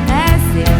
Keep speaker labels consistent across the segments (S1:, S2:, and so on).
S1: As if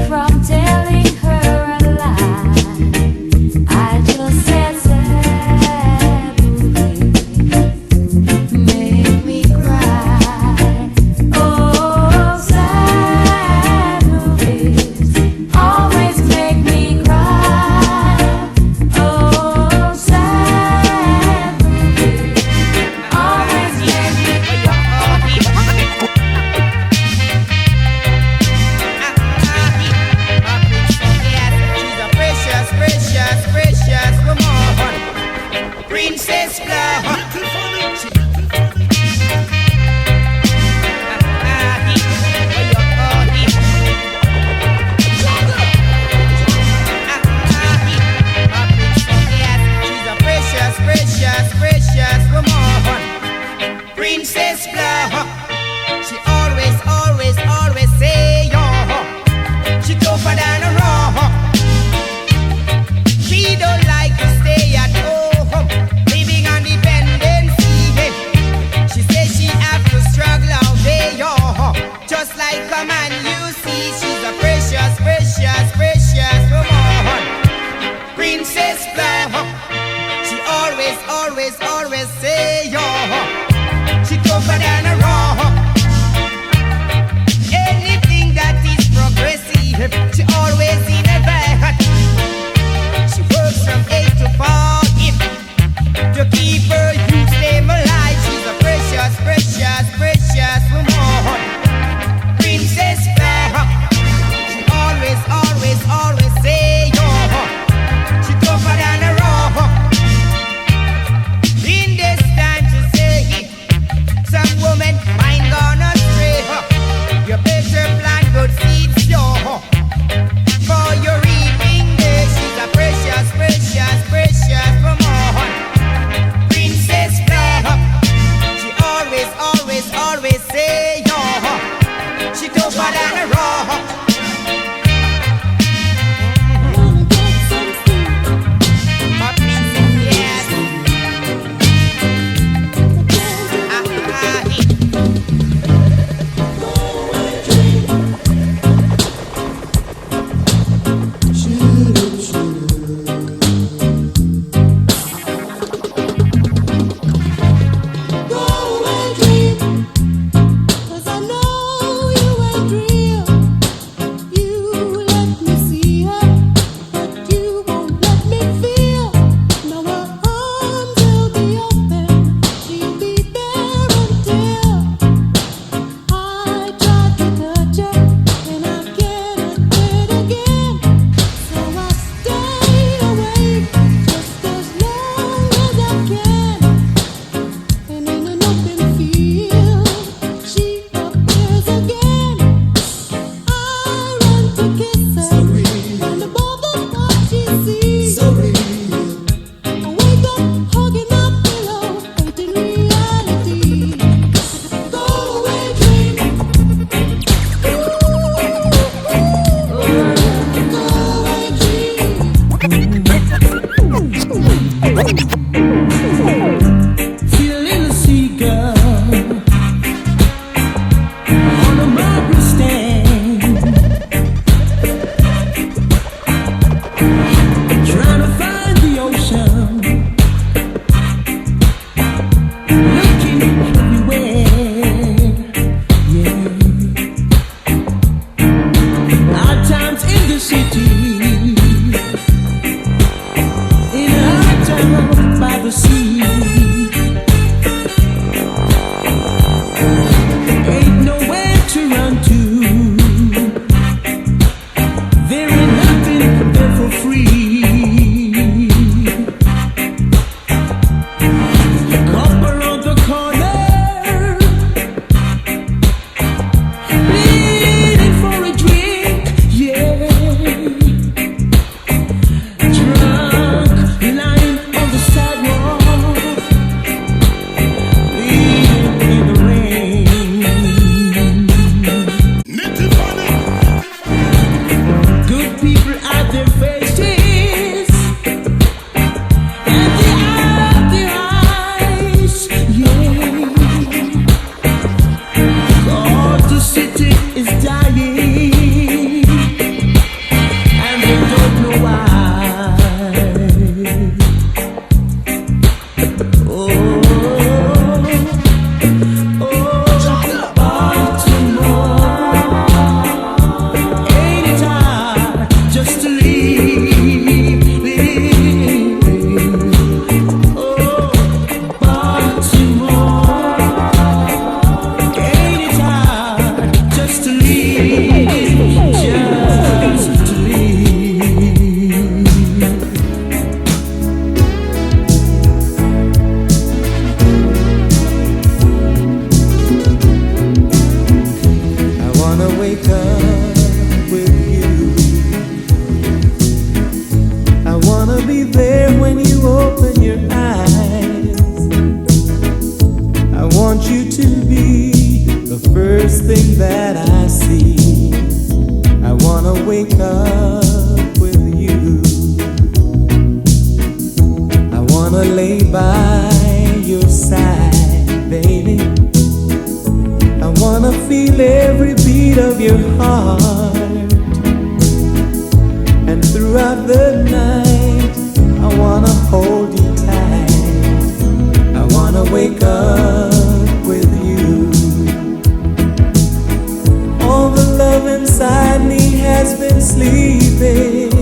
S1: from telling her a lie. I just said sad movies make me cry. Oh, sad movies always make me cry. Oh, sad movies always make me cry.
S2: wake up with you. I wanna lay by your side, baby. I wanna feel every beat of your heart. And throughout the night, I wanna hold you tight. I wanna wake up with you. All the love inside me has been sleeping,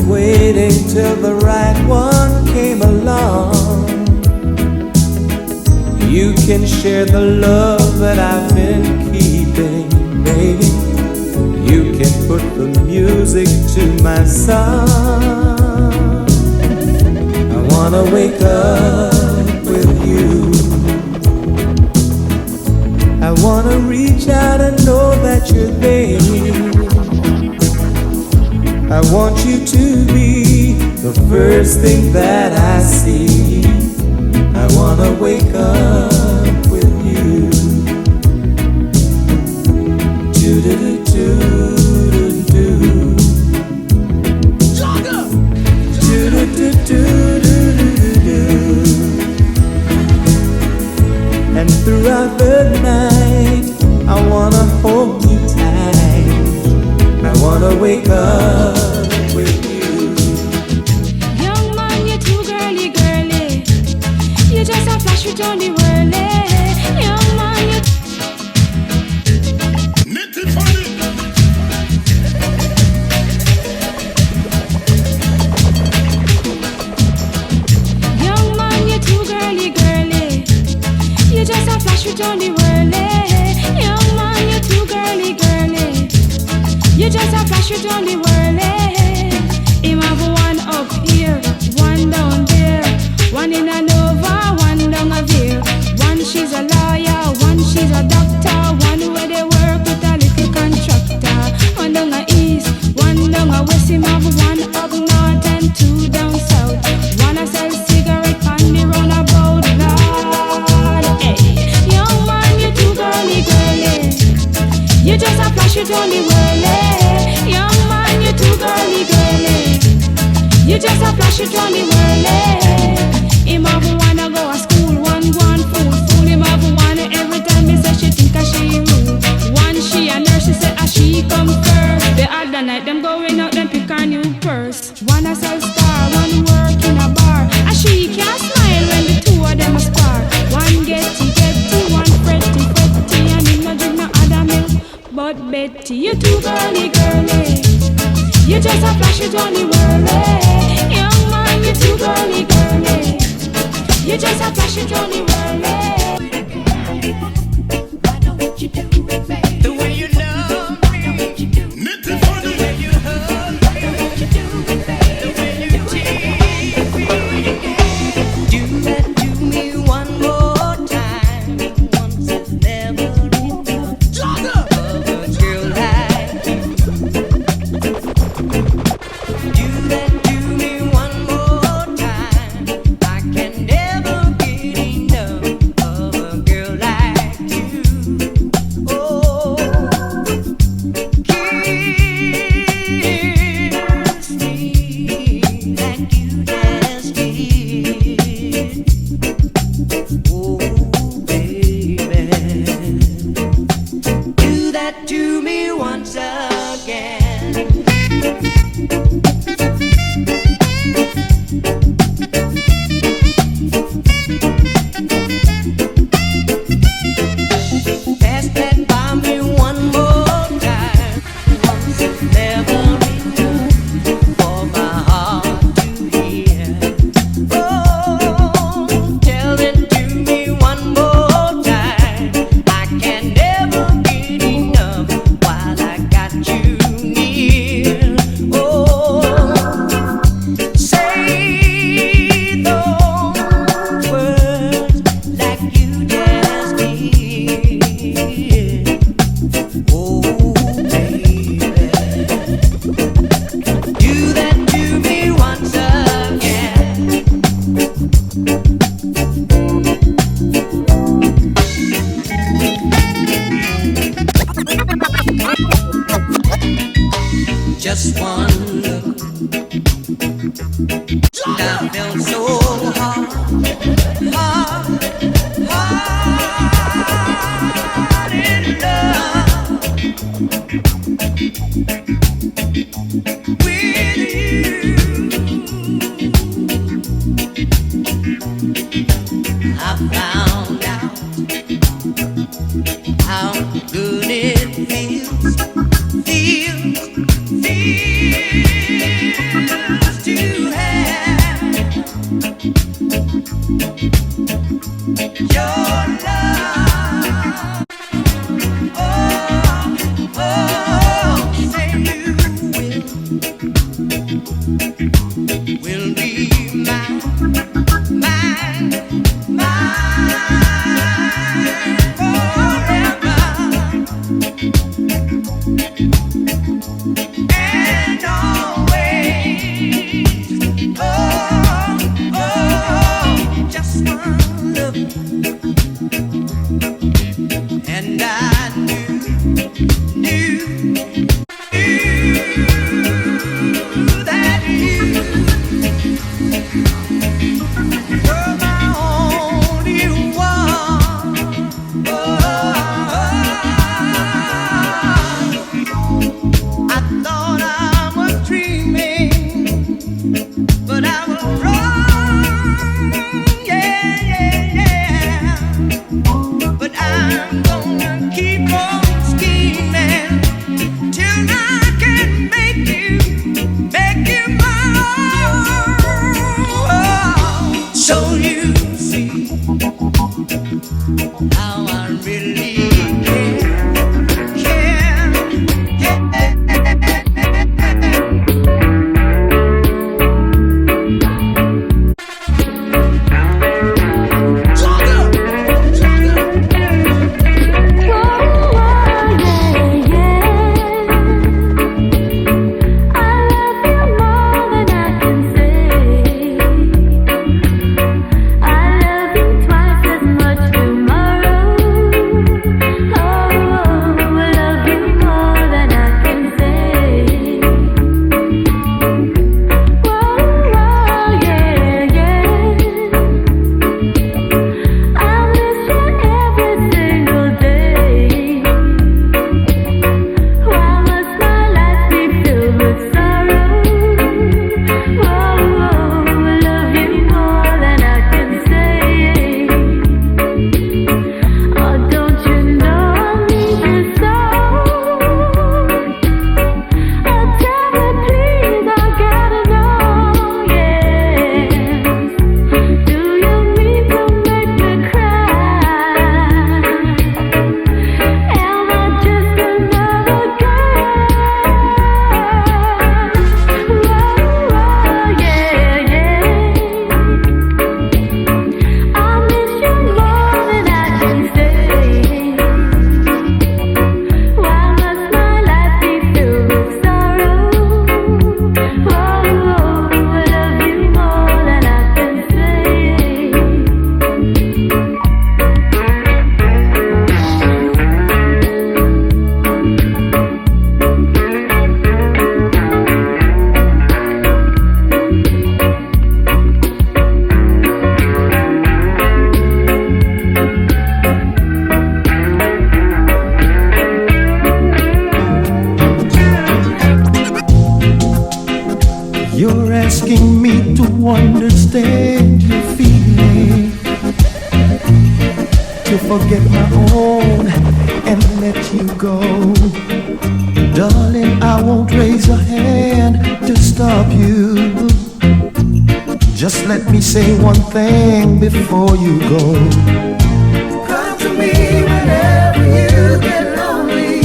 S2: waiting till the right one came along. You can share the love that I've been keeping, baby. You can put the music to my song. I wanna wake up with you. I wanna reach out and know that you're there. I want you to be the first thing that I see. I wanna wake up with you. Do-do-do-do-do-do. Do-do-do-do-do-do-do. And throughout the night, I wanna hold you tight. I wanna wake up with you.
S1: Young man, you're too girly, girly. You just a flash with on the whirly. Young man, you Young man, you're too girly, girly. You just a flash with on the whirly. Young man, you're too girly, girly. You just a flash with on the whirly. Him have one up here, one down there, one in a Nova, one down a Veer. One she's a lawyer, one she's a doctor, one where they work with a little contractor. One down a east, one down a west. Him have one up north and two down south. One a sell cigarette on the roundabout. Lord, hey, young man, you too girly, girly. You just a flash it on the whirly. Young man, you too girly, girly. You just a flash it on the whirly. Him have wanna go to school, one go on fool. Him have one every time me say she think a she rude. One she a nurse, she say a she come first. The other night them going out, them pick a new purse. One a sell star, one work in a bar. A she can't smile when the two of them a spar. One getty, one fretty, and him no drink no other milk but Betty. You too girly, girly. You just a flash it on the whirly. Young man, you too girly, girly. You just a flash it on the whirly. Why don't you do it, baby? The way you love me. The way you do it. The way you hug me. The way you do it, baby. The way you tease me. Do that to me one more time. Once is never enough. Of a girl like you. Do that to me one more time. I can never get enough of a girl like you. Oh, kiss me like you just did. Oh, baby, do that to me once again. Pass that by me one more time. Once is never enough for my heart to hear. Oh, tell it to me one more time. I can never get enough while I got you near. Oh, say those words like you just did. Oh, baby,
S3: just one look. And I felt so hard in love with you. I found out how good it feels to have your love. Oh, say you will be mine forever. And always, just one look, and I knew that you were my only one. I thought I was dreaming, but I was wrong. Yeah. But I'm gonna keep on scheming till I can make you my own. So you see how I really care.
S2: Understand your feeling, to forget my own and let you go. Darling, I won't raise a hand to stop you. Just let me say one thing before you go. Come to me whenever you get lonely.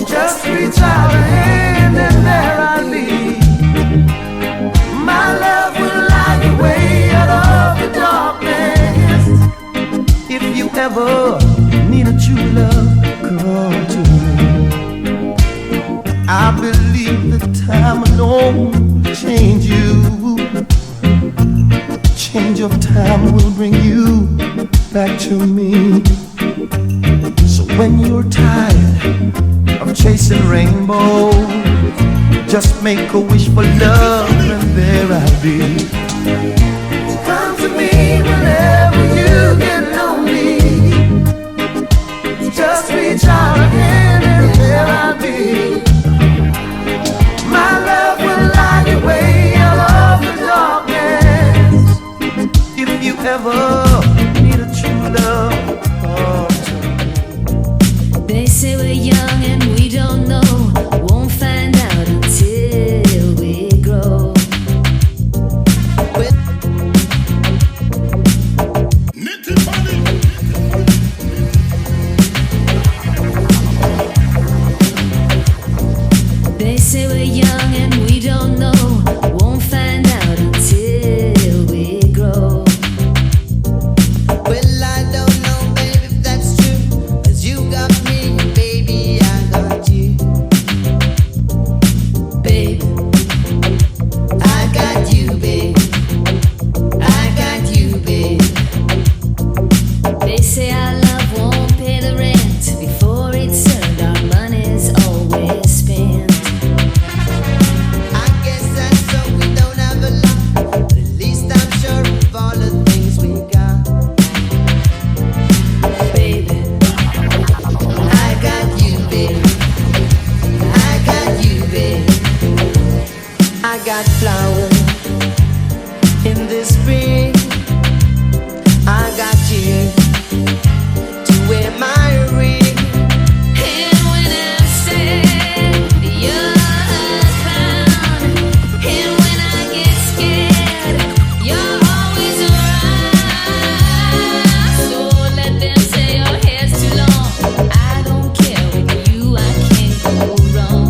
S2: Just reach out a hand and there I'll be. My love will light the way out of the darkness. If you ever need a true love, come to me. I believe that time alone will change you. Change of time will bring you back to me. So when you're tired of
S4: chasing rainbows. Just make a wish for love and there I'll be. Come to me whenever you get lonely. Just reach out a hand and there I'll be. My love will light your way out of the darkness. If you ever need a true love,
S1: they say we're young and we don't know. Won't find out until we grow. They say we're young and we don't know. Won't find out until we grow.
S3: Well, I don't know, baby, if that's true. 'Cause you got me, baby, I got you.
S1: Babe,
S3: I got you, babe. I got you, babe.
S1: they say our love won't pay the rent. Before it's earned, our money's always spent.
S3: I guess that's so we don't have a lot. But at least I'm sure of all the things we got.
S1: Baby,
S3: I got you, babe. I got you, babe. I got flowers in the spring. I got you to wear my ring.
S1: and when I'm sad, you're around. And when I get scared, you're always around. So let them say your hair's too long. I don't care, with you I can't go wrong.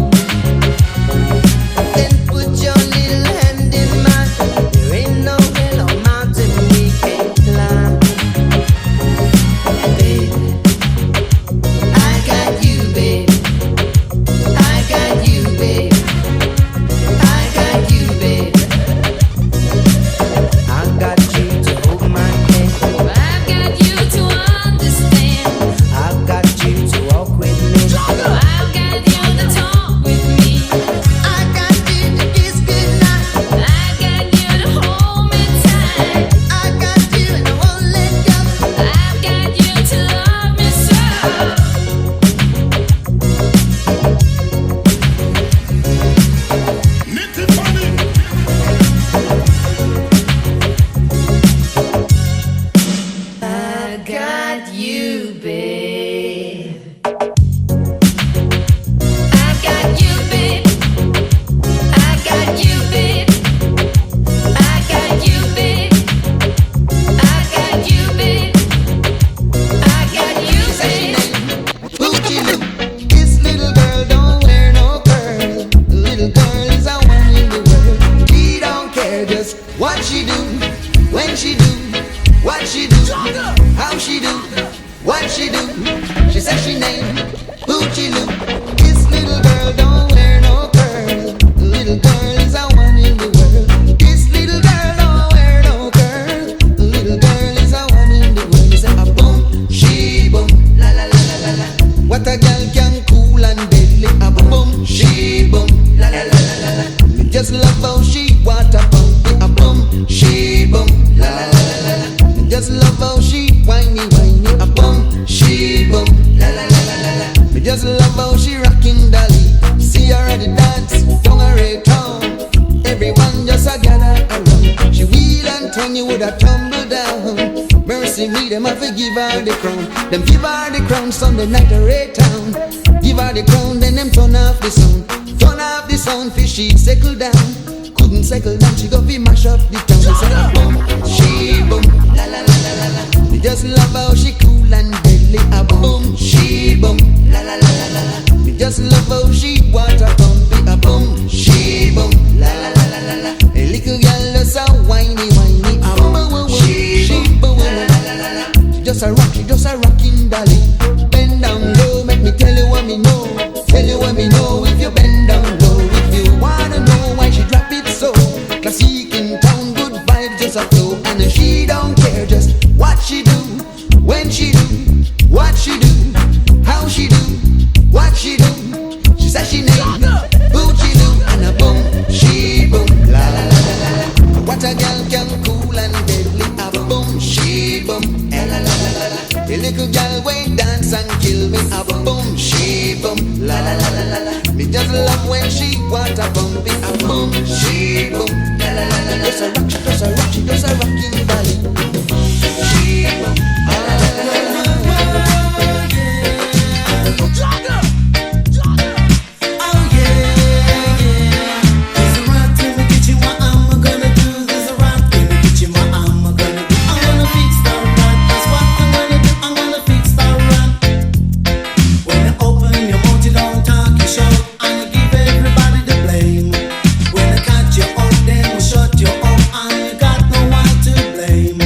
S3: Then put your little hand in mine. There ain't no hill or mountain we can't climb. Baby, I got you, babe. I got you, babe. I got you, babe. I got you to hold my hand.
S1: I've got you to understand.
S3: I've got you to walk with me.
S1: I've got you to talk with me.
S3: I got you to kiss goodnight.
S1: I've got you to hold me tight.
S3: I got you and I won't let go.
S1: I've got you to love me so. I got you, babe. I got you, babe. I got you, babe. I got you, babe. I got you, babe. I got you, babe.
S3: Booty loop. This little girl don't wear no pearl. Little girl is a one in the world. She don't care just what she do, when she do, what she do, how she do, what she do. She says she named Booty loop. This little girl don't wear no pearl. Little girl is a one in the world. This little girl don't wear no pearl. Little girl is a one in the world. She say a boom, she boom, la la la la la la. What a girl can cool and deadly. A boom, she boom, la la la la la la. Me just love how she water pump me. A boom, she boom, la la la la la la. Me just love how she whiny whiny. A boom, she boom, la la la la la la. Me just love how she rocking dolly. See her at the dance, down a red town. Everyone just a gather around. She wheel and turn, you woulda tumble down. Mercy me, them have to give her the crown. Them give her the crown Sunday night a red town. Give her the crown, then them turn off the sound. Turn off the sound, fish she settle down. Couldn't settle down, she go fi mash up the town. She say a boom, she boom, la la la la la la. Me just love how she cool and deadly. A boom, she boom, la la la la la la. Me just love how she water pump me. A boom, she boom, la la la la la la. A little girl just a whiny whiny. A boom, she boom, la la la la la. She just a rocking dolly. Bend down low, make me tell you what me know. Tell you what me know if you bend down low. If you wanna know why she drop it so. Classic in town, good vibes just a flow. And she don't care just what she do, when she do, what she do, how she do, what she do. she name? Boochie doo and a boom, she boom. La la la la la la. What a girl can cool and deadly. A boom, she boom. La la la la la. The little girl way dance and kill me. A boom, she boom. La la la la la la. Me just love when she want a bum. Be a boom, she boom. La la la la la. Just a rock, she does a rock, she does a rocking body. She boom. La la la la la.
S5: Shut you up and you got no one to blame.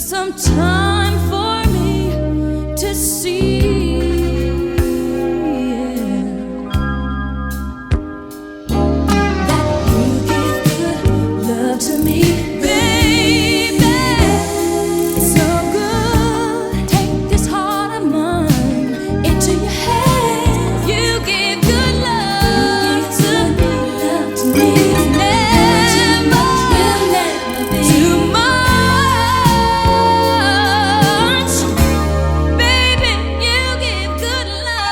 S1: some time for me to see that you give good love to me, baby. It's so good. Take this heart of mine into your hands. You give good love to me, never too much. Baby, you give good love.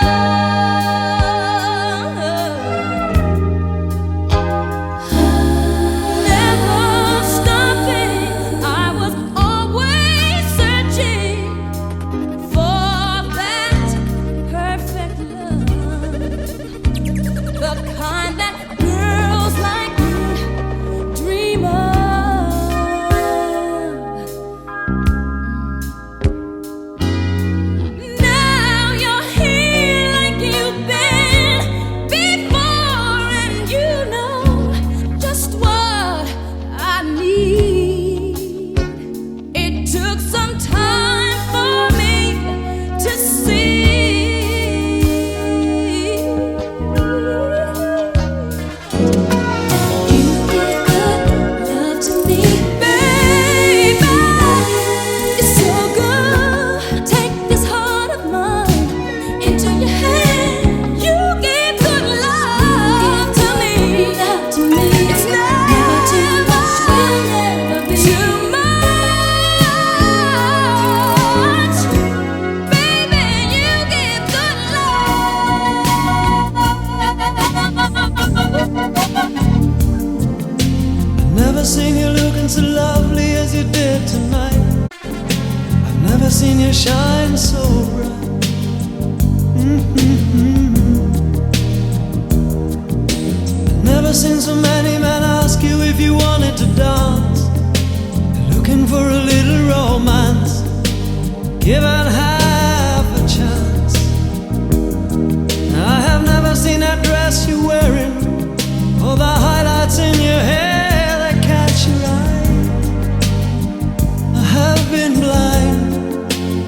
S1: Never stopping. I was always searching for that perfect love, the kind that girls like you dream of. Now you're here like you've been before, and you know just what I need. It took some time for me to see you give good love to me, baby. It's so good. Take this heart of mine into your hand. You give good love to me. It's never too much. Too much. Baby, you give good love.
S4: Never seen you looking so lovely as you did tonight. I've never seen you shine so bright. I've never seen so many men ask you if you wanted to dance. Looking for a little romance, given half a chance. I have never seen that dress you're wearing, or the highlights in your hair that catch your eye. I have been blind.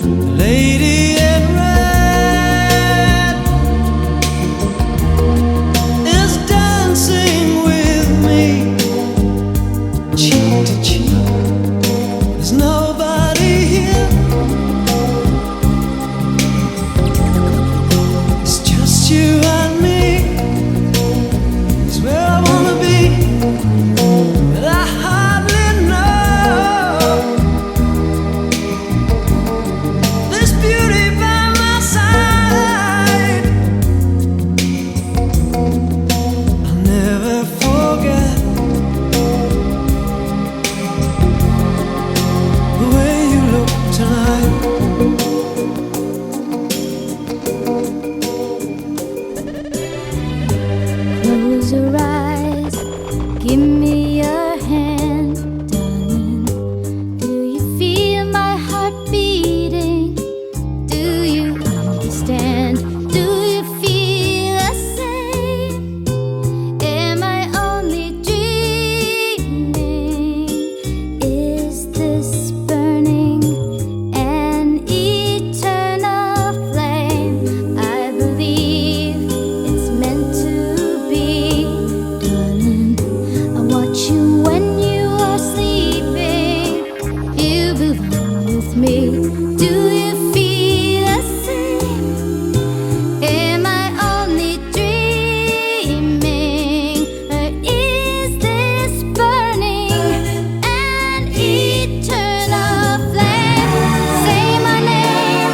S4: The lady in red is dancing with me, cheek to cheek. There's nobody here. It's just you and me. It's where I wanna be, but I hardly know. This beauty by my side, I'll never forget the way you look tonight.
S1: Close your eyes, give me your hand, darling. Do you feel my heart beating? Do you understand? Do you feel the same? Am I only dreaming? Is this burning an eternal flame? I believe it's meant to be, darling. I watch you when you are sleeping. You belong with me. Do you feel the same? Am I only dreaming, or is this burning an eternal flame? Say my name.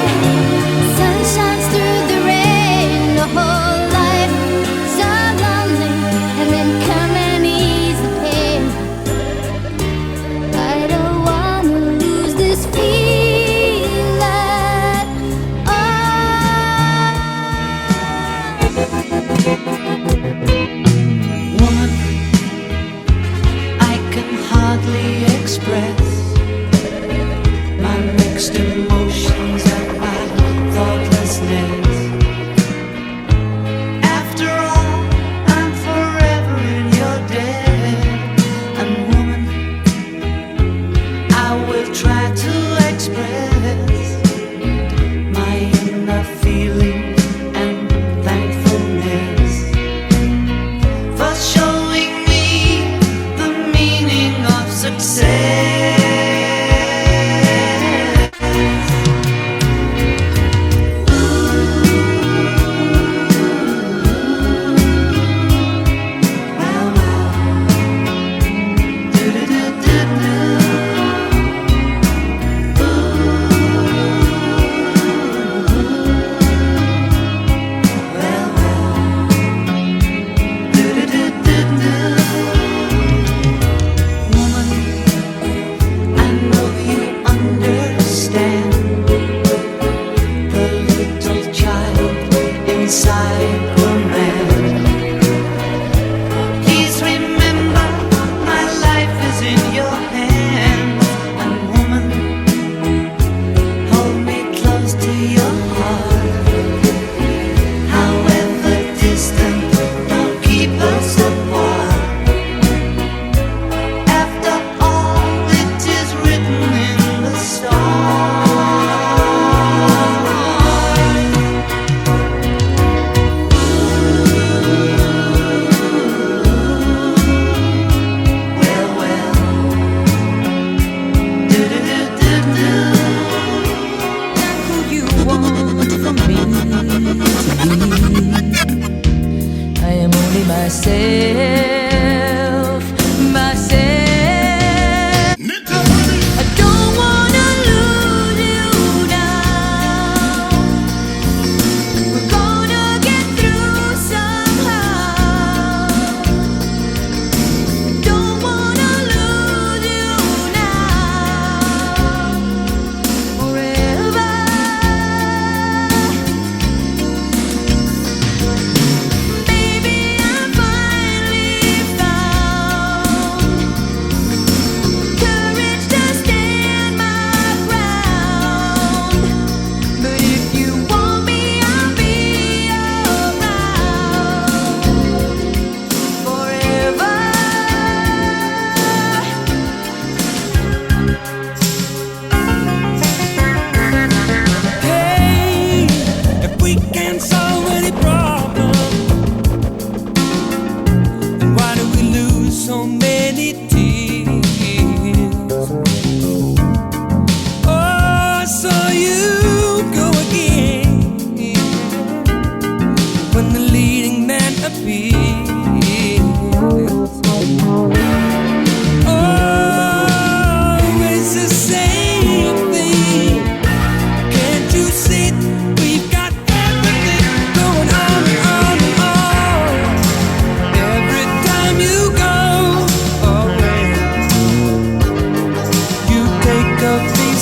S1: Sun shines through the rain. The whole life so lonely, and then come and ease the pain. I don't wanna lose this feeling. Oh.
S4: Woman, I can hardly express my mixed emotions and my thoughtlessness. After all, I'm forever in your debt. And woman, I will try to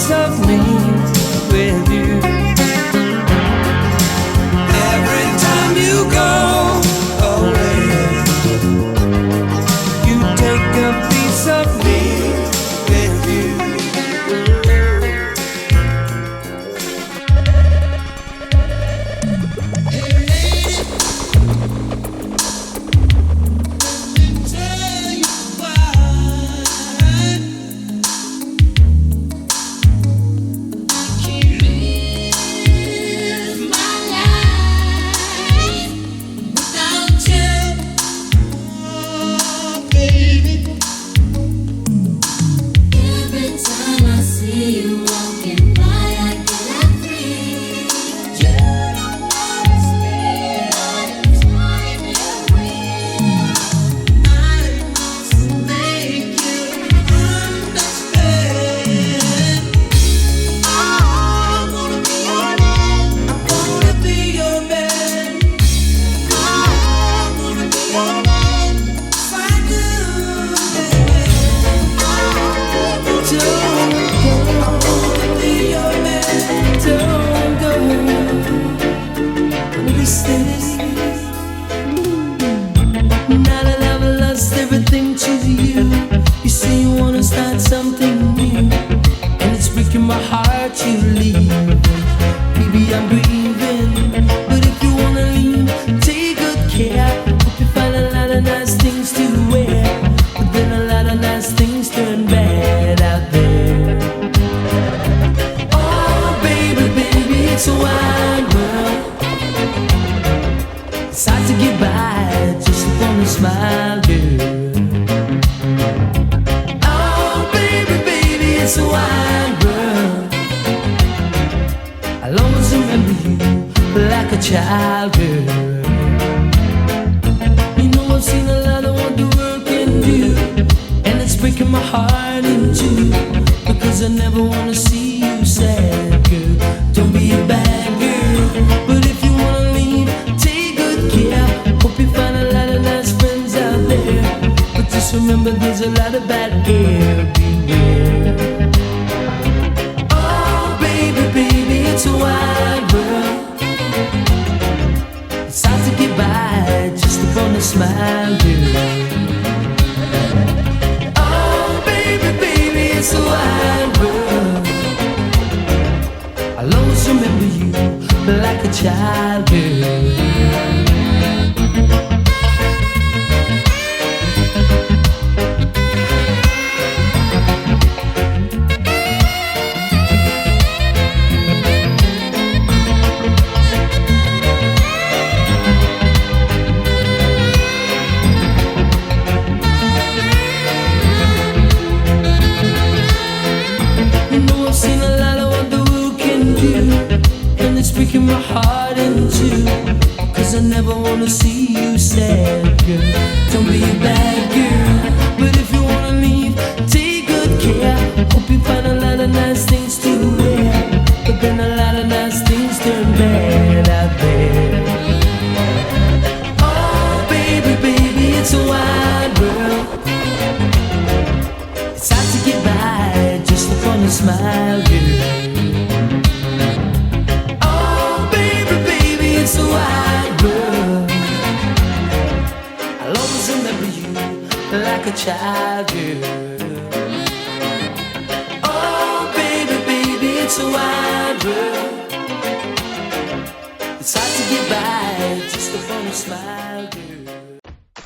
S4: piece of me with you. Every time you go away, you take a piece of me with you.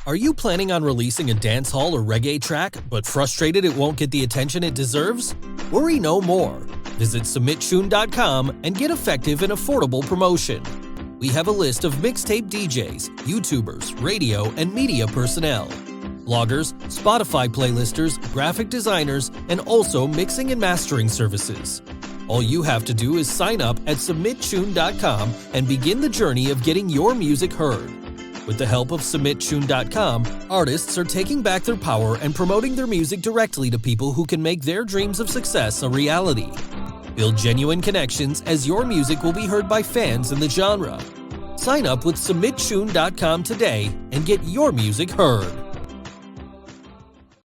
S5: Are you planning on releasing a dancehall or reggae track, but frustrated it won't get the attention it deserves? Worry no more. Visit submitchoon.com and get effective and affordable promotion. We have a list of mixtape DJs, YouTubers, radio, and media personnel, bloggers, Spotify playlisters, graphic designers, and also mixing and mastering services. All you have to do is sign up at submitchoon.com and begin the journey of getting your music heard. With the help of submitchoon.com, artists are taking back their power and promoting their music directly to people who can make their dreams of success a reality. Build genuine connections as your music will be heard by fans in the genre. Sign up with submitchoon.com today and get your music heard.